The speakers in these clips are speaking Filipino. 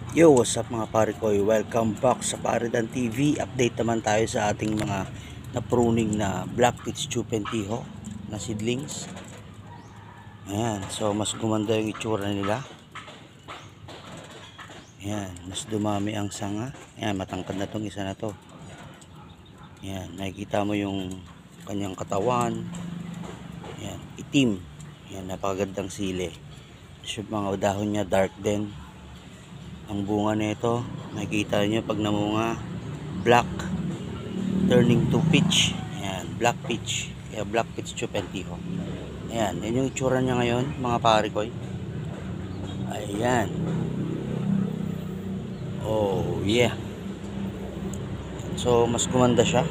Yo, what's up mga pare ko? Welcome back sa Paridan TV. Update naman tayo sa ating mga na-pruning na Black Pitch Chupentiho na seedlings. Ayan, so mas gumanda yung itsura nila. Ayan, mas dumami ang sanga. Ayan, matangkad na tong isa na to. Ayan, nakikita mo yung kanyang katawan. Ayan, itim. Ayan, napakagandang sili. So, mga dahon niya dark din. Ang bunga nito, makikita nyo pag namunga, black, turning to peach. Ayan, black peach. Kaya Black Pitch Chupentiho. Ayan, yun yung itsura niya ngayon, mga pare ko. Ayan. Oh, yeah. So, mas gumanda siya.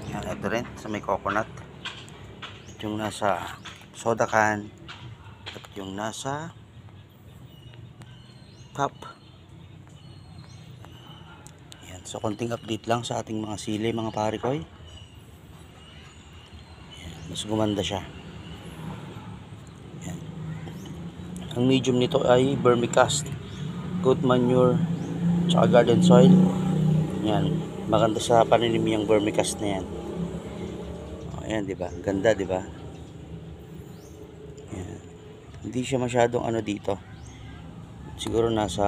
Ayan, ito rin, sa may coconut. At yung nasa soda can. At yung nasa cup. Ayan, so konting update lang sa ating mga sili mga pare ko. Ayan, mas gumanda siya. Ayan. Ang medium nito ay vermicast, goat manure, tsaka garden soil. Ayan, maganda sa paninim yung vermicast na yan. Ayan, diba? Ganda, diba? Ayan. Hindi siya masyadong ano dito. Siguro nasa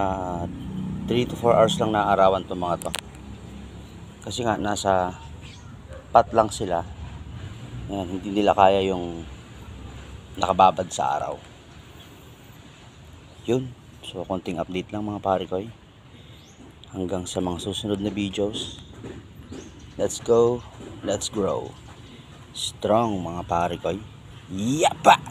3 to 4 hours lang naaarawan itong mga to. Kasi nga nasa pot lang sila. Ayan, hindi nila kaya yung nakababad sa araw. Yun. So konting update lang mga pare ko. Hanggang sa mga susunod na videos. Let's go. Let's grow. Strong mga pare ko. Yapa!